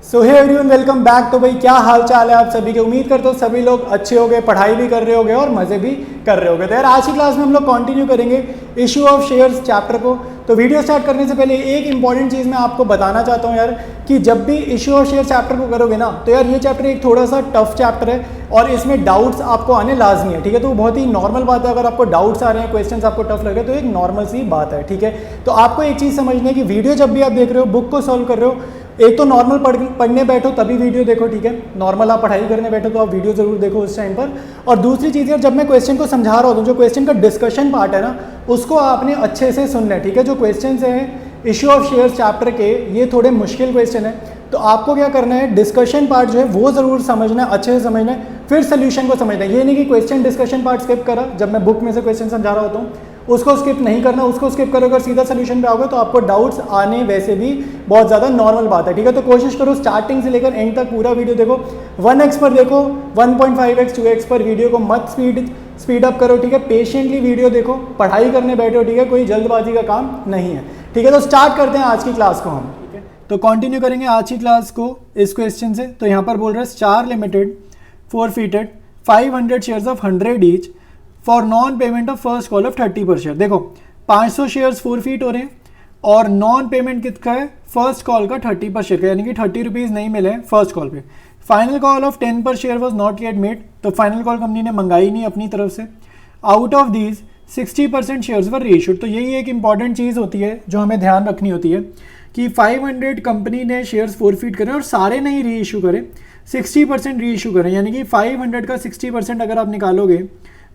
सो hey everyone, welcome back. तो भाई क्या हाल चाल है आप सभी के। उम्मीद करते हो सभी लोग अच्छे होंगे, पढ़ाई भी कर रहे होंगे और मज़े भी कर रहे होंगे। तो यार आज की क्लास में हम लोग कंटिन्यू करेंगे इशू ऑफ शेयर्स चैप्टर को। तो वीडियो स्टार्ट करने से पहले एक इंपॉर्टेंट चीज़ मैं आपको बताना चाहता हूँ यार, कि जब भी इशू ऑफ शेयर चैप्टर को करोगे ना, तो यार ये चैप्टर एक थोड़ा सा टफ चैप्टर है और इसमें डाउट्स आपको आने लाजमी है। ठीक है, तो बहुत ही नॉर्मल बात है। अगर आपको डाउट्स आ रहे हैं, क्वेश्चंस आपको टफ लग रहे हैं, तो एक नॉर्मल सी बात है। ठीक है, तो आपको एक चीज़ समझनी है कि वीडियो जब भी आप देख रहे हो, बुक को सॉल्व कर रहे हो, एक तो नॉर्मल पढ़ने बैठो तभी वीडियो देखो। ठीक है, नॉर्मल आप पढ़ाई करने बैठो तो आप वीडियो जरूर देखो उस टाइम पर। और दूसरी चीज़ है, जब मैं क्वेश्चन को समझा रहा हूँ, जो क्वेश्चन का डिस्कशन पार्ट है ना, उसको आपने अच्छे से सुनना है। ठीक है, जो क्वेश्चन हैं इशू ऑफ शेयर्स चैप्टर के, ये थोड़े मुश्किल क्वेश्चन है, तो आपको क्या करना है, डिस्कशन पार्ट जो है वो ज़रूर समझना है, अच्छे से समझना है, फिर सोल्यूशन को समझना है। ये नहीं कि क्वेश्चन डिस्कशन पार्ट स्किप करा, जब मैं बुक में से क्वेश्चन समझा रहा होता हूँ उसको स्किप नहीं करना। उसको स्किप करोगे और सीधा सोल्यूशन पे आओगे तो आपको डाउट्स आने वैसे भी बहुत ज़्यादा नॉर्मल बात है। ठीक है, तो कोशिश करो स्टार्टिंग से लेकर एंड तक पूरा वीडियो देखो। 1x पर देखो, 1.5x 2x पर वीडियो को मत स्पीड अप करो। ठीक है, पेशेंटली वीडियो देखो, पढ़ाई करने बैठो। ठीक है, कोई जल्दबाजी का काम नहीं है। ठीक है, तो स्टार्ट करते हैं आज की क्लास को हम। ठीक है, तो कंटिन्यू करेंगे आज की क्लास को इस क्वेश्चन से। तो यहाँ पर बोल रहे हैं star limited forfeited 500 shares of 100 each for non payment of first call of 30 पर शेयर। देखो 500 शेयर्स फॉरफिट हो रहे हैं और नॉन पेमेंट कितना है, फर्स्ट कॉल का 30 पर शेयर का, यानी कि 30 रुपीज़ नहीं मिले फर्स्ट कॉल पे। फाइनल कॉल ऑफ 10 पर share was not yet made, तो फाइनल कॉल कंपनी ने मंगाई नहीं अपनी तरफ से। Out of these 60% shares were reissued. तो यही एक इंपॉर्टेंट चीज़ होती है जो हमें ध्यान रखनी होती है कि 500 कंपनी ने शेयर्स फॉरफिट करें और सारे नहीं री इशू करें, 60% री इशू करें। यानी कि 500 का 60% अगर आप निकालोगे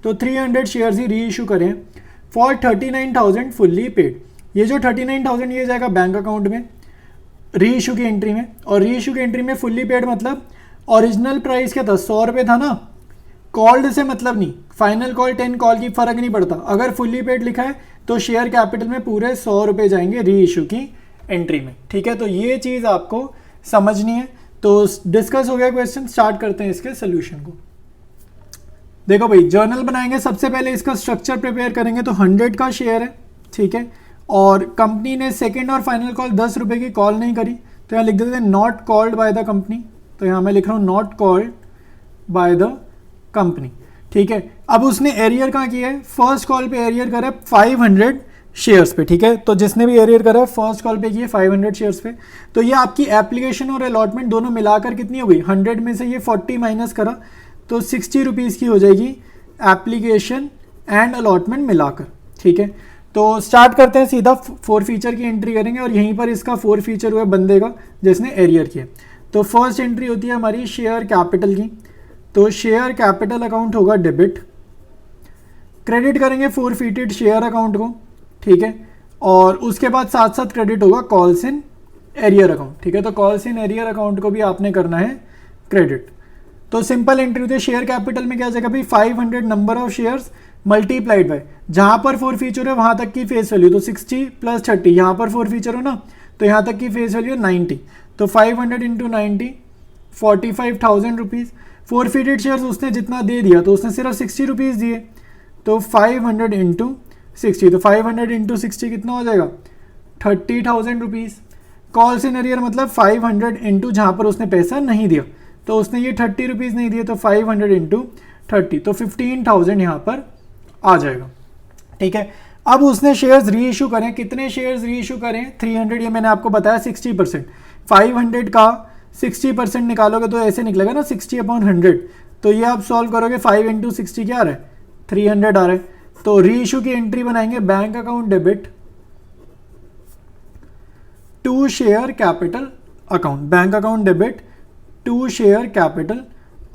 तो 300 शेयर्स ही री इशू करें फॉर 39,000 फुल्ली पेड। ये जो 39,000 ये जाएगा बैंक अकाउंट में री इशू की एंट्री में, और री इशू की एंट्री में फुल्ली पेड मतलब ओरिजिनल प्राइस क्या था, 100 रुपये था ना। कॉल्ड से मतलब नहीं, फाइनल कॉल 10 कॉल की फ़र्क नहीं पड़ता। अगर फुल्ली पेड लिखा है तो शेयर कैपिटल में पूरे 100 रुपये जाएंगे री इशू की एंट्री में। ठीक है, तो ये चीज़ आपको समझनी है। तो डिस्कस हो गया क्वेश्चन, स्टार्ट करते हैं इसके सोल्यूशन को। देखो भाई, जर्नल बनाएंगे, सबसे पहले इसका स्ट्रक्चर प्रिपेयर करेंगे। तो 100 का शेयर है, ठीक है, और कंपनी ने सेकंड और फाइनल कॉल 10 रुपये की कॉल नहीं करी, तो यहाँ लिख देते हैं not called by the company. तो यहाँ मैं लिख रहा हूँ not called by the company. ठीक है, अब उसने एरियर कहाँ किया है, फर्स्ट कॉल पे एरियर करा है 500 शेयर्स पे। ठीक है, तो जिसने भी एरियर करा है फर्स्ट कॉल पे किए 500 शेयर्स पे। तो ये आपकी एप्लीकेशन और अलॉटमेंट दोनों मिलाकर कितनी हो गई, 100 में से ये 40 माइनस करा तो 60 रुपीज़ की हो जाएगी एप्लीकेशन एंड अलॉटमेंट मिलाकर। ठीक है, तो स्टार्ट करते हैं, सीधा 4 फीचर की एंट्री करेंगे और यहीं पर इसका 4 फीचर हुआ बंदे का जिसने एरियर किया। तो फर्स्ट एंट्री होती है हमारी शेयर कैपिटल की। तो शेयर कैपिटल अकाउंट होगा डेबिट, क्रेडिट करेंगे फॉरफिटेड शेयर अकाउंट को। ठीक है, और उसके बाद साथ साथ क्रेडिट होगा कॉल्स इन एरियर अकाउंट। ठीक है, तो कॉल्स इन एरियर अकाउंट को भी आपने करना है क्रेडिट। तो सिंपल एंट्री होती है शेयर कैपिटल में, क्या जाएगा भाई 500 number of shares multiplied by, जहां पर 4 फीचर है वहां तक की फेस वैल्यू, तो 60 + 30, यहाँ पर 4 फीचर हो ना तो यहाँ तक की फेस वैल्यू 90। तो 500 × 90 45,000 रुपीज़। फॉरफिटेड शेयर्स उसने जितना दे दिया तो उसने सिर्फ 60 रुपीज़ दिए, तो 500 × 60, तो 500 × 60 कितना हो जाएगा 30,000 रुपीज़। कॉल्स इन एरियर मतलब 500 इंटू जहाँ पर उसने पैसा नहीं दिया, तो उसने ये 30 रुपीज़ नहीं दिए, तो 500 × 30, तो 15,000 यहाँ पर आ जाएगा। ठीक है, अब उसने शेयर्स री इशू करें, कितने शेयर्स री इशू करें 300, ये मैंने आपको बताया 60%। 500 का 60% निकालोगे तो ऐसे निकलेगा ना 60/100। तो ये आप सॉल्व करोगे, 5 × 60 क्या आ रहा है 300 आ रहा है। तो री इशू की एंट्री बनाएंगे bank account debit to share capital account, bank account debit to share capital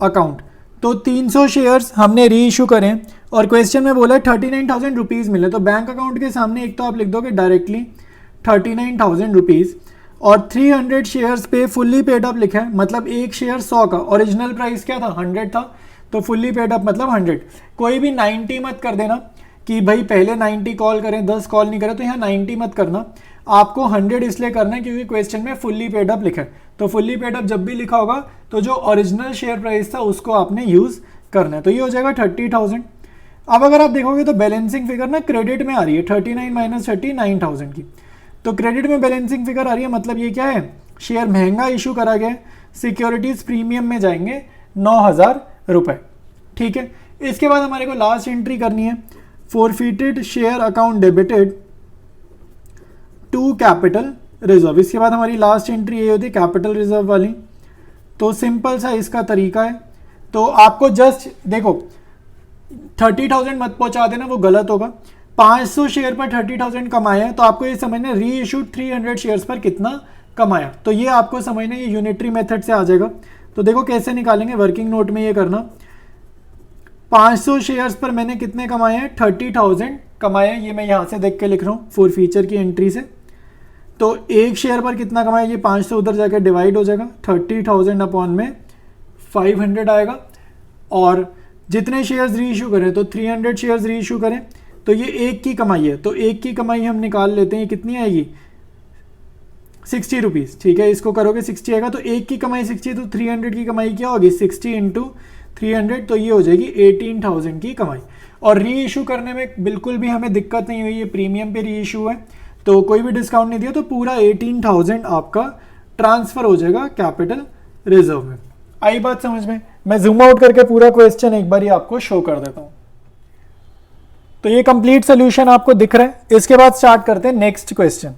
account. तो 300 शेयर्स हमने री इशू करें और क्वेश्चन में बोला है 39,000 रुपीज़ मिले, तो बैंक अकाउंट के सामने एक तो आप लिख दोगे डायरेक्टली 39,000 रुपीज़, और 300 शेयर्स पे फुल्ली पेड अप लिखा है, मतलब एक शेयर 100 का, ओरिजिनल प्राइस क्या था 100 था, तो फुल्ली पेड अप मतलब 100। कोई भी 90 मत कर देना कि भाई पहले 90 कॉल करें 10 कॉल नहीं करें, तो यहाँ 90 मत करना, आपको 100 इसलिए करना है क्योंकि क्वेश्चन में फुल्ली पेड अप लिखा है। तो फुल्ली पेड अप जब भी लिखा होगा तो जो ओरिजिनल शेयर प्राइस था उसको आपने यूज़ करना है, तो ये हो जाएगा 30,000। अब अगर आप देखोगे तो बैलेंसिंग फिगर ना क्रेडिट में आ रही है, 39 - 30 9,000 की। तो क्रेडिट में बैलेंसिंग फिगर आ रही है, मतलब ये क्या है शेयर महंगा इशू करा गया, सिक्योरिटीज प्रीमियम में जाएंगे 9,000 रुपये। ठीक है, इसके बाद हमारे को लास्ट एंट्री करनी है, forfeited share account debited to capital reserve. इसके बाद हमारी लास्ट एंट्री ये होती है कैपिटल रिजर्व वाली। तो सिंपल सा इसका तरीका है, तो आपको जस्ट देखो 30,000 मत पहुंचा देना, वो गलत होगा। 500 शेयर पर 30,000 कमाया है, तो आपको ये समझना री इशूड 300 शेयर्स पर कितना कमाया, तो ये आपको समझना, ये यूनिटरी मेथड से आ जाएगा। तो देखो कैसे निकालेंगे, वर्किंग नोट में ये करना, 500 शेयर्स पर मैंने कितने कमाए हैं, 30,000 कमाए हैं, ये मैं यहाँ से देख के लिख रहा हूँ फॉर फीचर की एंट्री से। तो एक शेयर पर कितना कमाया, ये 500 उधर जाकर डिवाइड हो जाएगा, 30,000 अपॉन में 500 आएगा। और जितने शेयर्स री इशू करें, तो 300 शेयर्स री इशू करें, तो ये एक की कमाई है, तो एक की कमाई हम निकाल लेते हैं, ये कितनी आएगी 60 रुपीज़। ठीक है, इसको करोगे 60 आएगा, तो एक की कमाई 60, तो 300 की कमाई क्या होगी 60 इंटू 300, तो ये हो जाएगी 18,000 की कमाई। और री इशू करने में बिल्कुल भी हमें दिक्कत नहीं हुई, ये प्रीमियम पे री इशू है, तो कोई भी डिस्काउंट नहीं दिया, तो पूरा 18,000 आपका ट्रांसफर हो जाएगा कैपिटल रिजर्व में। आई बात समझ में? मैं जूम आउट करके पूरा क्वेश्चन एक बार ही आपको शो कर देता हूं। तो ये कंप्लीट सोल्यूशन आपको दिख रहा है। इसके बाद स्टार्ट करते हैं नेक्स्ट क्वेश्चन।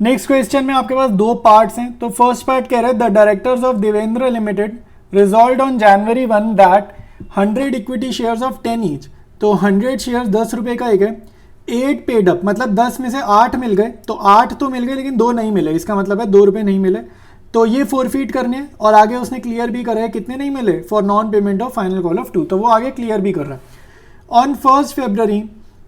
नेक्स्ट क्वेश्चन में आपके पास दो पार्ट्स हैं। तो फर्स्ट पार्ट कह रहा है the directors of Devendra limited resolved on January 1 that 100 equity shares of 10 each. तो 100 शेयर्स 10 रुपए का एक है, 8 पेड अप, मतलब 10 में से 8 मिल गए, तो 8 तो मिल गए लेकिन 2 नहीं मिले, इसका मतलब है 2 रुपये नहीं मिले, तो ये फॉरफीट करने हैं। और आगे उसने क्लियर भी करा है कितने नहीं मिले, for non payment of final call of 2, तो वो आगे क्लियर भी कर रहा है। On 1 February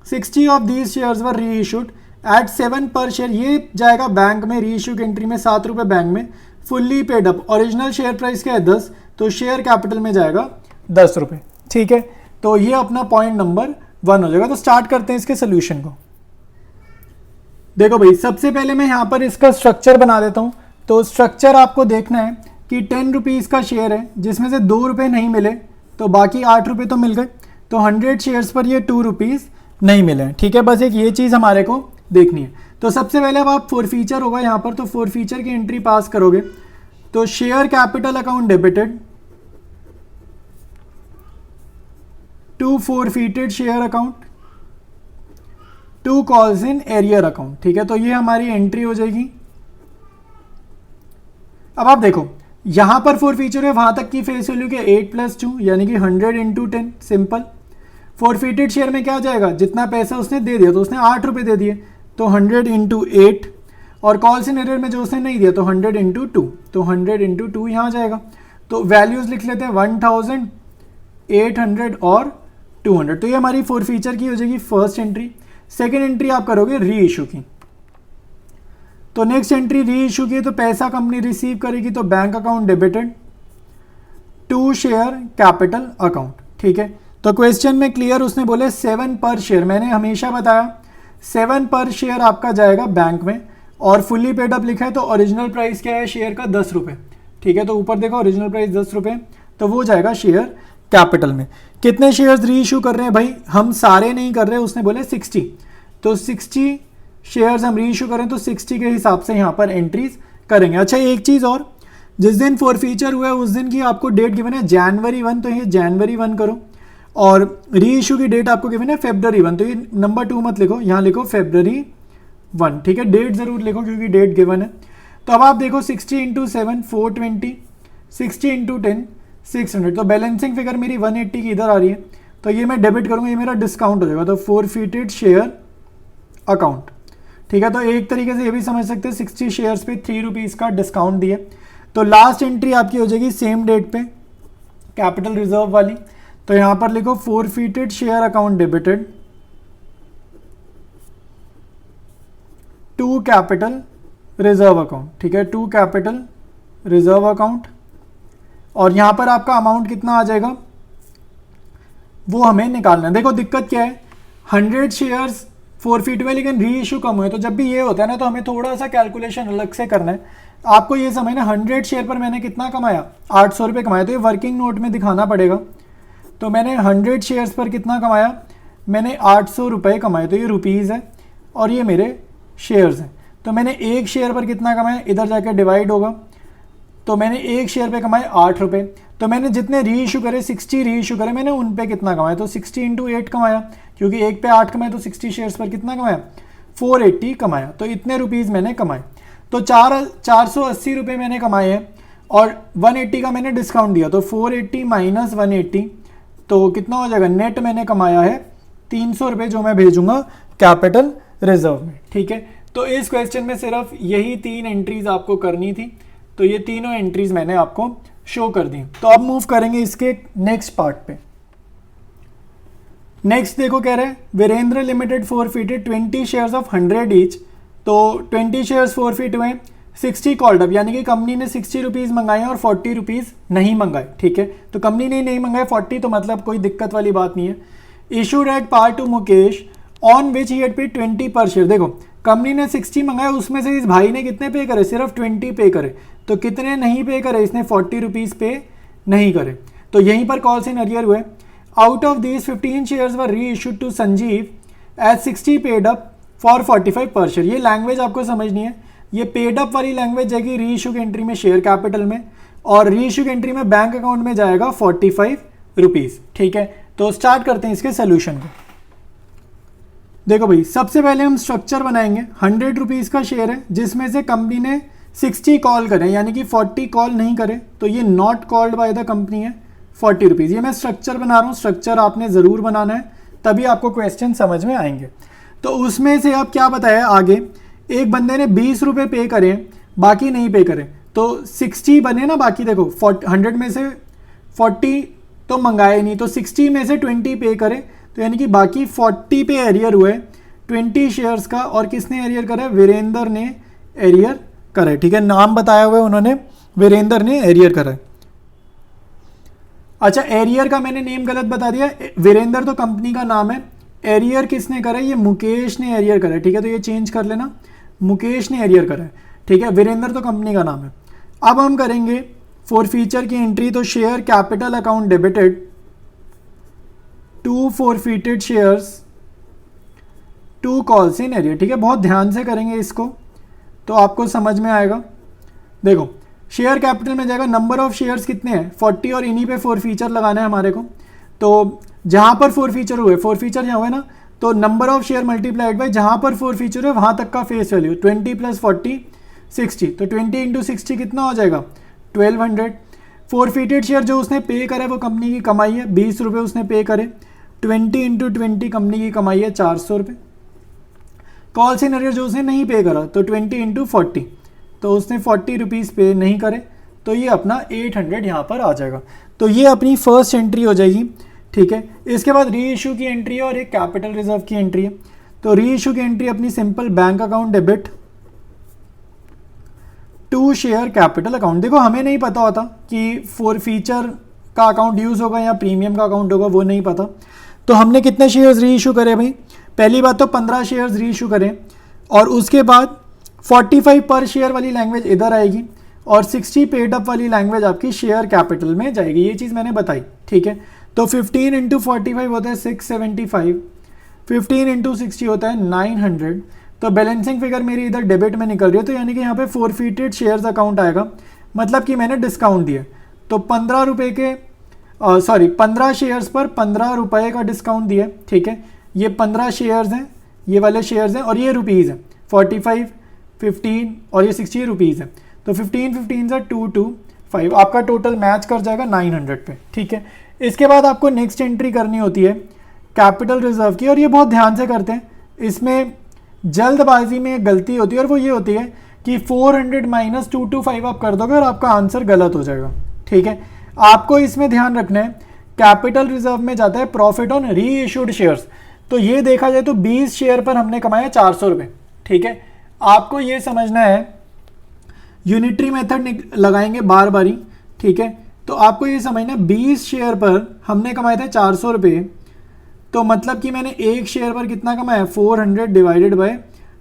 60 of these shares were री इशूड एट 7 पर शेयर, ये जाएगा बैंक में, री इशू की एंट्री में 7 रुपये बैंक में, fully paid up, original share price क्या है 10, तो शेयर कैपिटल में जाएगा 10 रुपये। ठीक है, तो ये अपना पॉइंट नंबर 1 हो जाएगा। तो स्टार्ट करते हैं इसके सोल्यूशन को। देखो भाई, सबसे पहले मैं यहाँ पर इसका स्ट्रक्चर बना देता हूँ। तो स्ट्रक्चर आपको देखना है कि 10 रुपीज़ का शेयर है, जिसमें से 2 रुपये नहीं मिले, तो बाकी 8 रुपये तो मिल गए, तो 100 शेयर्स पर ये 2 रुपीज़ नहीं मिले। ठीक है, बस एक ये चीज़ हमारे को देखनी है। तो सबसे पहले अब आप फॉरफीचर होगा यहाँ पर, तो फॉरफीचर की एंट्री पास करोगे, तो share capital account debited to forfeited share account to calls in arrear account. ठीक है, तो ये हमारी एंट्री हो जाएगी। अब आप देखो यहां पर फॉरफीचर है, वहां तक की फेस वैल्यू के 8 + 2 यानी कि 100 × 10 सिंपल। फॉरफीटेड शेयर में क्या जाएगा, जितना पैसा उसने दे दिया, तो उसने 8 रुपये दे दिए, तो 100 × 8, और कॉल्स इन एरियर में जो उसने नहीं दिया, तो 100 × 2, तो 100 × 2 यहाँ जाएगा। तो वैल्यूज लिख लेते हैं 1000, 800 और 200। तो ये हमारी फॉरफीचर की हो जाएगी फर्स्ट एंट्री। सेकेंड एंट्री आप करोगे री इशू की। तो नेक्स्ट एंट्री री इशू की, तो पैसा कंपनी रिसीव करेगी, तो bank account debited to share capital account. ठीक है, तो क्वेश्चन में क्लियर उसने बोले 7 पर शेयर, मैंने हमेशा बताया 7 पर शेयर आपका जाएगा बैंक में, और फुल्ली पेड अप लिखा है, तो ओरिजिनल प्राइस क्या है शेयर का 10 रुपये। ठीक है, तो ऊपर देखो ओरिजिनल प्राइस 10 रुपये, तो वो जाएगा शेयर कैपिटल में। कितने शेयर्स री इशू कर रहे हैं भाई, हम सारे नहीं कर रहे, उसने बोले 60, तो 60 शेयर्स हम री इशू करें, तो 60 के हिसाब से यहाँ पर एंट्रीज करेंगे। अच्छा, एक चीज़ और, जिस दिन फॉरफीचर हुआ है उस दिन की आपको डेट गिवन है January 1, तो ये January 1 करो, और री इशू की डेट आपको गिवन है February 1, तो ये नंबर 2 मत लिखो, यहाँ लिखो February 1। ठीक है, डेट ज़रूर लिखो क्योंकि डेट गिवन है। तो अब आप देखो 60 × 7 420, 60 × 10 600, तो बैलेंसिंग फिगर मेरी 180 की इधर आ रही है, तो ये मैं डेबिट करूँगा, ये मेरा डिस्काउंट हो जाएगा, तो फॉरफीटेड शेयर अकाउंट। ठीक है, तो एक तरीके से ये भी समझ सकते हैं 60 शेयर्स पे 3 रुपीज़ का डिस्काउंट दिया। तो लास्ट एंट्री आपकी हो जाएगी सेम डेट पे कैपिटल रिजर्व वाली, तो यहाँ पर लिखो forfeited share account debited to capital reserve account. ठीक है, टू कैपिटल रिजर्व अकाउंट, और यहाँ पर आपका अमाउंट कितना आ जाएगा वो हमें निकालना है। देखो दिक्कत क्या है, 100 शेयर्स फॉरफीट हुए लेकिन री इशू कम हुए, तो जब भी ये होता है ना, तो हमें थोड़ा सा कैलकुलेशन अलग से करना है। आपको ये समझना, 100 शेयर पर मैंने कितना कमाया, 800 रुपये कमाया, तो ये वर्किंग नोट में दिखाना पड़ेगा। तो मैंने 100 शेयर्स पर कितना कमाया, मैंने 800 रुपये कमाए, तो ये रुपीज़ है और ये मेरे शेयर्स हैं। तो मैंने एक शेयर पर कितना कमाया, इधर जाकर डिवाइड होगा, तो मैंने एक शेयर पे कमाए 8 रुपये। तो मैंने जितने री इशू करे 60 री इशू करे, मैंने उन पे कितना कमाया, तो 60 इंटू 8 कमाया, क्योंकि एक पे 8 कमाया तो 60 शेयर्स पर कितना कमाया, 480 कमाया। तो इतने रुपीज़ मैंने कमाए। तो 480 रुपये मैंने कमाए हैं और 180 का मैंने डिस्काउंट दिया, तो 480 माइनस 180 तो कितना हो जाएगा, नेट मैंने कमाया है 300 रुपये, जो मैं भेजूंगा कैपिटल रिजर्व में। ठीक है, तो इस क्वेश्चन में सिर्फ यही 3 एंट्रीज आपको करनी थी, तो ये तीनों एंट्रीज मैंने आपको शो कर दी। तो अब मूव करेंगे इसके नेक्स्ट पार्ट पे। नेक्स्ट देखो कह रहे हैं Virendra limited forfeited 20 shares of 100 each. तो 20 शेयर्स फॉरफिट हुए, 60 कॉल्ड अप, यानी कि कंपनी ने 60 रुपीज़ मंगाए और 40 रुपीज़ नहीं मंगाए। ठीक है, तो कंपनी ने नहीं मंगाए 40, तो मतलब कोई दिक्कत वाली बात नहीं है। Issued at par to Mukesh on which he had paid 20 per share. देखो कंपनी ने 60 मंगाया, उसमें से इस भाई ने कितने पे करे, सिर्फ 20 पे करे, तो कितने नहीं पे करे, इसने 40 रुपीज़ पे नहीं करे। तो यहीं पर कॉल्स इन अरियर हुए। Out of these 15 shares were reissued to Sanjeev as 60 paid up for 45 per share. ये लैंग्वेज आपको समझनी है, ये पेड अप वाली लैंग्वेज जाएगी री इशू की एंट्री में शेयर कैपिटल में, और री इशू की एंट्री में बैंक अकाउंट में जाएगा 45 रुपीज़। ठीक है, तो स्टार्ट करते हैं इसके सोल्यूशन को। देखो भाई, सबसे पहले हम स्ट्रक्चर बनाएंगे। 100 रुपीज़ का शेयर है जिसमें से कंपनी ने 60 कॉल करें, यानी कि 40 कॉल नहीं करे, तो ये not called by the company है 40 रुपीज़। ये मैं स्ट्रक्चर बना रहा हूँ, स्ट्रक्चर आपने ज़रूर बनाना है, तभी आपको क्वेश्चन समझ में आएंगे। तो उसमें से अब क्या बताया आगे, एक बंदे ने 20 रुपये पे करें, बाकी नहीं पे करें, तो 60 बने ना, बाकी देखो 100 में से 40 तो मंगाए नहीं, तो 60 में से 20 पे करें, तो यानी कि बाकी 40 पे एरियर हुए 20 शेयर्स का। और किसने एरियर करा है, वीरेंद्र ने एरियर करा है। ठीक है, नाम बताया हुआ है उन्होंने, वीरेंद्र ने एरियर करा है। अच्छा, एरियर का मैंने नेम गलत बता दिया, वीरेंद्र तो कंपनी का नाम है, एरियर किसने करा है, ये मुकेश ने एरियर करा है। ठीक है, तो ये चेंज कर लेना, मुकेश ने एरियर करा है। ठीक है, वीरेंद्र तो कंपनी का नाम है। अब हम करेंगे फॉर फीचर की एंट्री, तो share capital account debited to forfeited shares to calls in arrear. ठीक है, बहुत ध्यान से करेंगे इसको तो आपको समझ में आएगा। देखो शेयर कैपिटल में जाएगा, नंबर ऑफ शेयर्स कितने हैं 40, और इन्हीं पे फॉरफीचर लगाना है हमारे को। तो जहाँ पर फॉरफीचर हुए, फॉरफीचर यहाँ हुए ना, तो number of share multiplied by जहाँ पर फॉरफीचर है वहाँ तक का फेस वैल्यू, 20 + 40 60, तो 20 इंटू 60 कितना हो जाएगा 1200। फॉरफिटेड शेयर जो उसने पे करे वो कंपनी की कमाई है, 20 रुपये उसने पे करे, 20 इंटू 20 कंपनी की कमाई है 400 रुपये। कॉल इन अरियर जो उसने नहीं पे करा, तो 20 इंटू 40, तो उसने 40 रुपीज़ पे नहीं करे, तो ये अपना 800 यहाँ पर आ जाएगा। तो ये अपनी फर्स्ट एंट्री हो जाएगी। ठीक है, इसके बाद री इशू की एंट्री है और एक कैपिटल रिजर्व की एंट्री है। तो री इशू की एंट्री अपनी simple bank account debit to share capital account. देखो हमें नहीं पता होता कि फॉरफीचर का अकाउंट यूज़ होगा या प्रीमियम का अकाउंट होगा, वो नहीं पता। तो हमने कितने शेयर्स री इशू करे भाई, पहली बात तो 15 शेयर्स री इशू करें, और उसके बाद 45 पर शेयर वाली लैंग्वेज इधर आएगी, और 60 पेड अप वाली लैंग्वेज आपकी शेयर कैपिटल में जाएगी। ये चीज़ मैंने बताई। ठीक है, तो 15 इंटू 45 होता है 675, 15 इंटू 60 होता है 900। तो बैलेंसिंग फिगर मेरी इधर डेबिट में निकल रही है, तो यानी कि यहाँ पे फॉरफिटेड शेयर्स अकाउंट आएगा, मतलब कि मैंने डिस्काउंट दिया। तो 15 रुपये के 15 शेयर्स पर 15 रुपये का डिस्काउंट दिया। ठीक है, ये 15 शेयर्स हैं, ये वाले शेयर्स हैं, और ये रुपीज़ हैं, 45, 15 और ये 60 रुपीज़ है। तो 15 से 225 आपका टोटल मैच कर जाएगा 900 पे। ठीक है, इसके बाद आपको नेक्स्ट एंट्री करनी होती है कैपिटल रिजर्व की, और ये बहुत ध्यान से करते हैं। इसमें जल्दबाजी में एक गलती होती है, और वो ये होती है कि 400 माइनस 225 आप कर दोगे और आपका आंसर गलत हो जाएगा। ठीक है, आपको इसमें ध्यान रखना है, कैपिटल रिजर्व में जाता है प्रॉफिट ऑन री इशूड शेयर्स। तो ये देखा जाए तो 20 शेयर पर हमने कमाया 400 रुपये। ठीक है, आपको ये समझना है, यूनिटरी मेथड लगाएंगे बार बारी। ठीक है, तो आपको ये समझना है 20 शेयर पर हमने कमाए थे 400 रुपये, तो मतलब कि मैंने एक शेयर पर कितना कमाया 400 डिवाइडेड बाय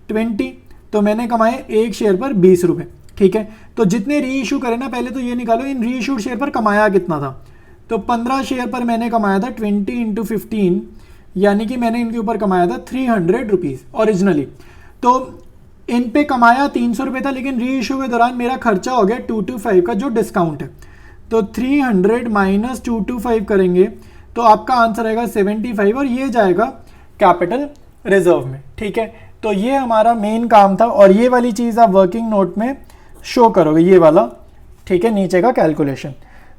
20, तो मैंने कमाए एक शेयर पर 20 रुपये। ठीक है, तो जितने री इशू करें ना, पहले तो ये निकालो इन री इशूड शेयर पर कमाया कितना था। तो 15 शेयर पर मैंने कमाया था 20 इंटू 15, यानी कि मैंने इनके ऊपर कमाया था 300 रुपीज़ ओरिजिनली। तो इन पे कमाया 300 रुपये था, लेकिन री इशू के दौरान मेरा खर्चा हो गया 225 का जो डिस्काउंट है। तो 300 माइनस 225 करेंगे तो आपका आंसर आएगा 75 और ये जाएगा कैपिटल रिजर्व में। ठीक है, तो ये हमारा मेन काम था और ये वाली चीज़ आप वर्किंग नोट में शो करोगे, ये वाला। ठीक है, नीचे का कैलकुलेशन।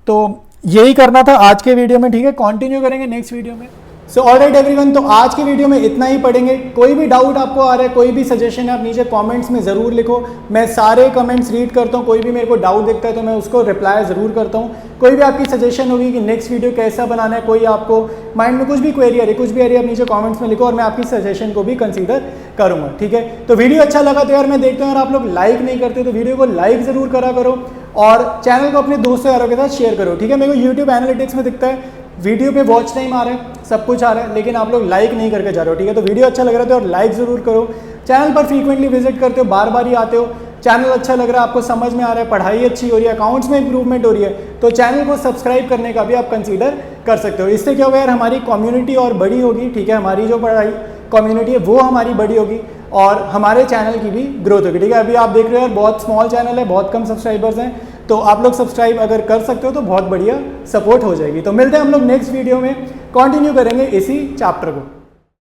तो यही करना था आज के वीडियो में। ठीक है, कंटिन्यू करेंगे नेक्स्ट वीडियो में। सो ऑलराइट एवरीवन, तो आज के वीडियो में इतना ही पढ़ेंगे। कोई भी डाउट आपको आ रहा है, कोई भी सजेशन है, आप नीचे कमेंट्स में ज़रूर लिखो। मैं सारे कमेंट्स रीड करता हूँ, कोई भी मेरे को डाउट दिखता है तो मैं उसको रिप्लाई ज़रूर करता हूँ। कोई भी आपकी सजेशन होगी कि नेक्स्ट वीडियो कैसा बनाना है, कोई आपको माइंड में कुछ भी क्वेरी आ रही, कुछ भी आ रही है, आप नीचे कमेंट्स में लिखो और मैं आपकी सजेशन को भी कंसीडर करूँगा। ठीक है, तो वीडियो अच्छा लगा तो यार मैं देखता हूँ यार आप लोग लाइक नहीं करते, तो वीडियो को लाइक ज़रूर करा करो और चैनल को अपने दोस्तों यारों के साथ शेयर करो। ठीक है, मेरे को यूट्यूब एनालिटिक्स में दिखता है वीडियो पे वॉच टाइम आ रहा है, सब कुछ आ रहा है, लेकिन आप लोग लाइक नहीं करके जा रहे हो। ठीक है, तो वीडियो अच्छा लग रहा है तो और लाइक ज़रूर करो। चैनल पर फ्रीक्वेंटली विजिट करते हो, बार बार ही आते हो, चैनल अच्छा लग रहा है, आपको समझ में आ रहा है, पढ़ाई अच्छी हो रही है, अकाउंट्स में इंप्रूवमेंट हो रही है, तो चैनल को सब्सक्राइब करने का भी आप कंसीडर कर सकते हो। इससे क्या होगा यार, हमारी कम्युनिटी और बड़ी होगी। ठीक है, हमारी जो पढ़ाई कम्युनिटी है वो हमारी बड़ी होगी और हमारे चैनल की भी ग्रोथ होगी। ठीक है, अभी आप देख रहे हो यार बहुत स्मॉल चैनल है, बहुत कम सब्सक्राइबर्स हैं, तो आप लोग सब्सक्राइब अगर कर सकते हो तो बहुत बढ़िया सपोर्ट हो जाएगी। तो मिलते हैं हम लोग नेक्स्ट वीडियो में, कंटिन्यू करेंगे इसी चैप्टर को।